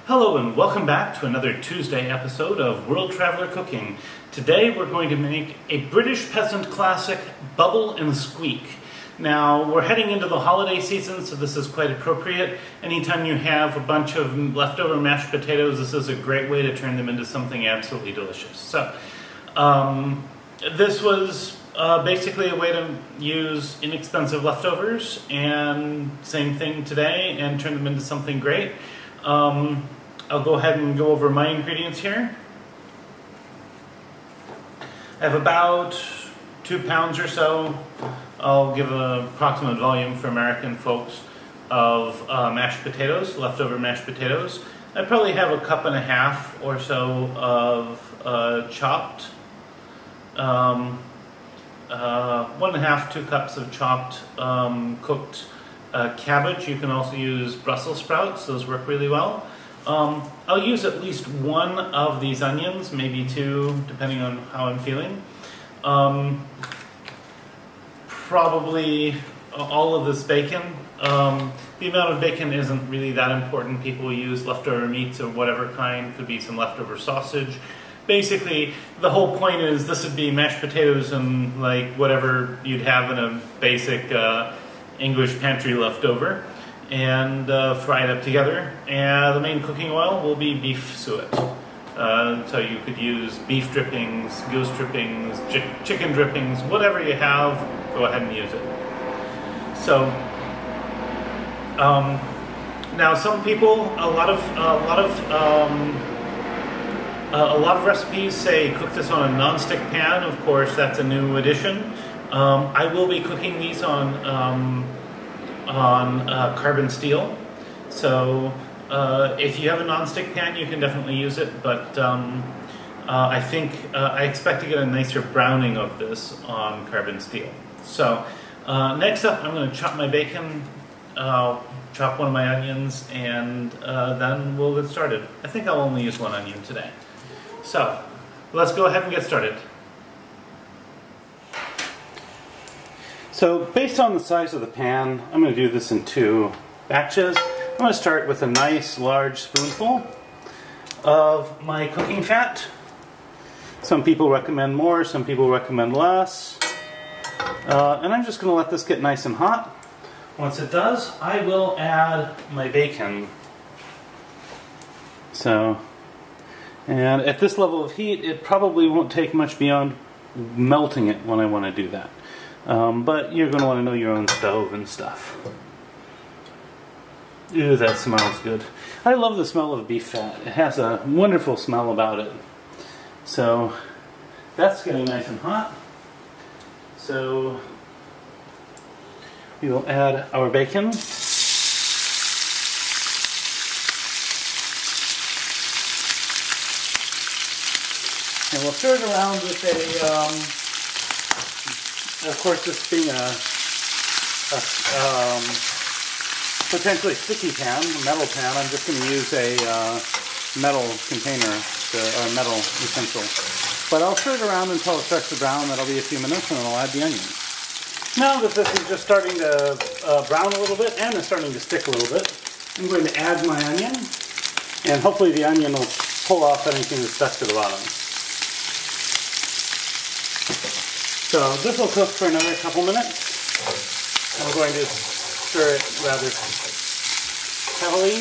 Hello and welcome back to another Tuesday episode of World Traveler Cooking. Today we're going to make a British peasant classic, bubble and squeak. Now we're heading into the holiday season, so this is quite appropriate. Anytime you have a bunch of leftover mashed potatoes, this is a great way to turn them into something absolutely delicious. So this was basically a way to use inexpensive leftovers, and same thing today, and turn them into something great. I'll go ahead and go over my ingredients here. I have about 2 pounds or so. I'll give an approximate volume for American folks of mashed potatoes, leftover mashed potatoes. I probably have 1.5 cups or so of chopped, 1.5 to 2 cups of chopped cooked cabbage. You can also use Brussels sprouts, those work really well. I'll use at least 1 of these onions, maybe 2, depending on how I'm feeling. Probably all of this bacon. The amount of bacon isn't really that important. People use leftover meats of whatever kind. Could be some leftover sausage. Basically, the whole point is this would be mashed potatoes and like whatever you'd have in a basic English pantry leftover, and fry it up together. And the main cooking oil will be beef suet. So you could use beef drippings, goose drippings, chicken drippings, whatever you have, go ahead and use it. So now some people, a lot of recipes say cook this on a non-stick pan. Of course, that's a new addition. I will be cooking these on carbon steel. So if you have a non-stick pan, you can definitely use it, but I expect to get a nicer browning of this on carbon steel. So next up, I'm going to chop my bacon, chop one of my onions, and then we'll get started. I think I'll only use 1 onion today. So let's go ahead and get started. So based on the size of the pan, I'm going to do this in 2 batches. I'm going to start with a nice large spoonful of my cooking fat. Some people recommend more, some people recommend less. And I'm just going to let this get nice and hot. Once it does, I will add my bacon. And at this level of heat, it probably won't take much beyond melting it when I want to do that. But you're going to want to know your own stove and stuff. Ooh, that smells good. I love the smell of beef fat. It has a wonderful smell about it. So that's getting nice and hot. So we will add our bacon. And we'll stir it around with of course, this being a potentially sticky pan, a metal pan, I'm just going to use a metal container, or metal utensil. But I'll stir it around until it starts to brown. That'll be a few minutes, and then I'll add the onions. Now that this is just starting to brown a little bit, and it's starting to stick a little bit, I'm going to add my onion, and hopefully the onion will pull off anything that's stuck to the bottom. So this will cook for another couple minutes. I'm going to stir it rather heavily.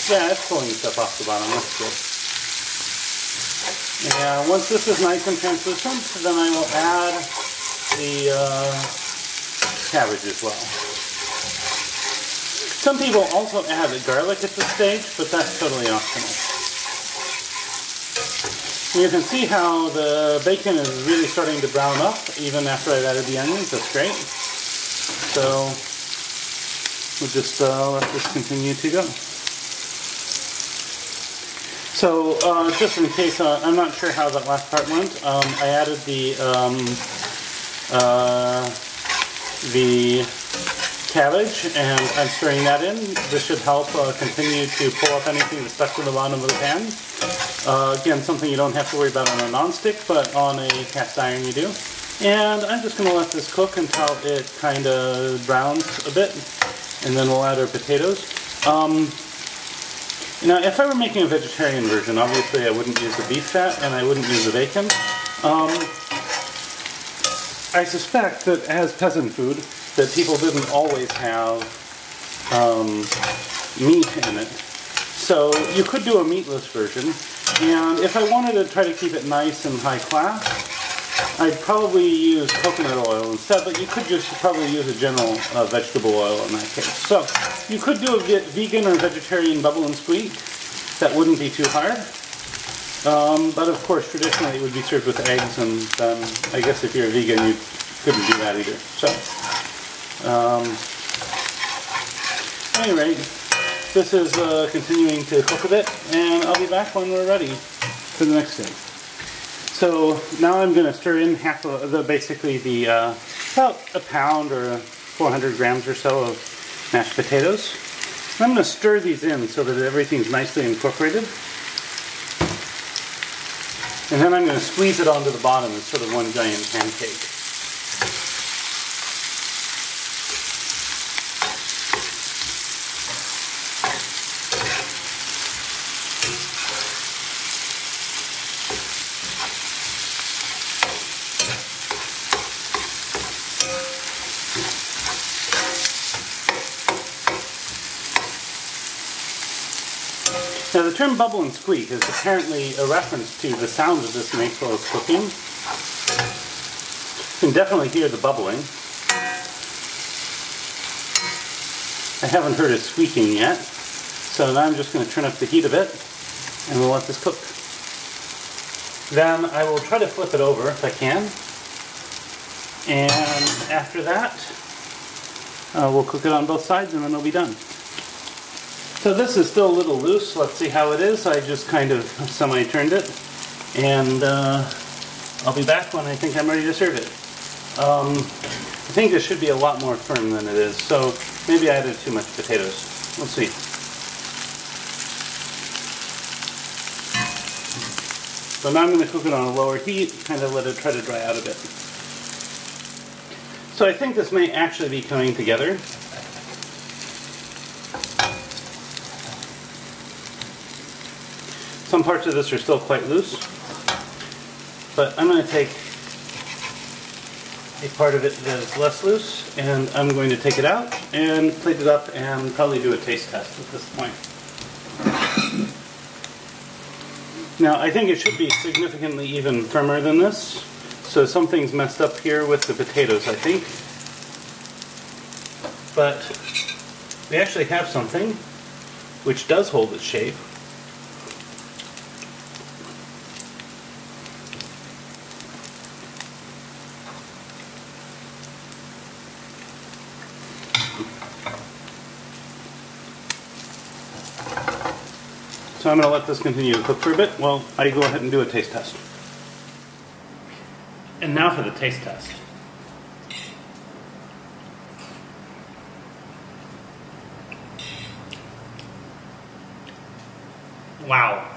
Yeah, it's pulling stuff off the bottom, that's good. And once this is nice and translucent, then I will add the cabbage as well. Some people also add garlic at this stage, but that's totally optional. You can see how the bacon is really starting to brown up even after I've added the onions. That's great. So we'll just let this continue to go. So just in case, I'm not sure how that last part went, I added the cabbage, and I'm stirring that in. This should help continue to pull up anything that's stuck to the bottom of the pan. Again, something you don't have to worry about on a non-stick, but on a cast iron you do. And I'm just going to let this cook until it kind of browns a bit, and then we'll add our potatoes. Now, if I were making a vegetarian version, obviously I wouldn't use the beef fat and I wouldn't use the bacon. I suspect that as peasant food, that people didn't always have meat in it. So you could do a meatless version, and if I wanted to try to keep it nice and high class, I'd probably use coconut oil instead, but you could just probably use a general vegetable oil in that case. So you could do a vegan or vegetarian bubble and squeak. That wouldn't be too hard. But of course, traditionally it would be served with eggs, and I guess if you're a vegan, you couldn't do that either. So, anyway, this is continuing to cook a bit, and I'll be back when we're ready for the next thing. So now I'm going to stir in half of basically about a pound or 400 grams or so of mashed potatoes. I'm going to stir these in so that everything's nicely incorporated. And then I'm going to squeeze it onto the bottom as sort of one giant pancake. Now the term bubble and squeak is apparently a reference to the sound that this makes while it's cooking. You can definitely hear the bubbling. I haven't heard it squeaking yet, so now I'm just going to turn up the heat a bit and we'll let this cook. Then I will try to flip it over if I can, and after that we'll cook it on both sides and then it'll be done. So this is still a little loose. Let's see how it is. I just kind of semi-turned it, and I'll be back when I think I'm ready to serve it. I think this should be a lot more firm than it is, so maybe I added too much potatoes. Let's see. So now I'm going to cook it on a lower heat, kind of let it try to dry out a bit. So I think this may actually be coming together. Some parts of this are still quite loose, but I'm going to take a part of it that is less loose, and I'm going to take it out and plate it up and probably do a taste test at this point. Now I think it should be significantly even firmer than this, so something's messed up here with the potatoes, I think. But we actually have something which does hold its shape. So I'm going to let this continue to cook for a bit while I go ahead and do a taste test. And now for the taste test. Wow.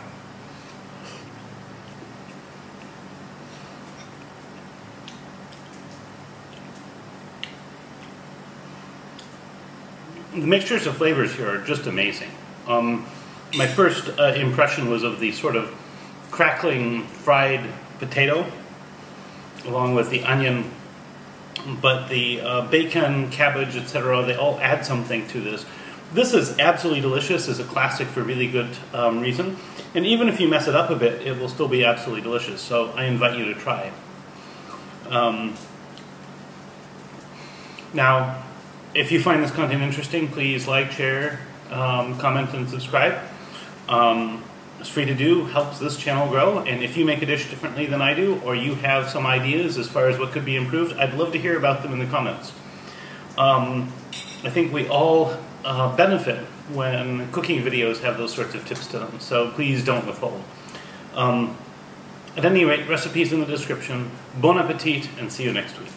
The mixtures of flavors here are just amazing. My first impression was of the sort of crackling fried potato along with the onion, but the bacon, cabbage, etc., they all add something to this. This is absolutely delicious. It's a classic for really good reason, and even if you mess it up a bit, it will still be absolutely delicious, so I invite you to try. Now, if you find this content interesting, please like, share, comment, and subscribe. It's free to do, helps this channel grow, and if you make a dish differently than I do, or you have some ideas as far as what could be improved, I'd love to hear about them in the comments. I think we all benefit when cooking videos have those sorts of tips to them, so please don't withhold. At any rate, recipes in the description. Bon appetit, and see you next week.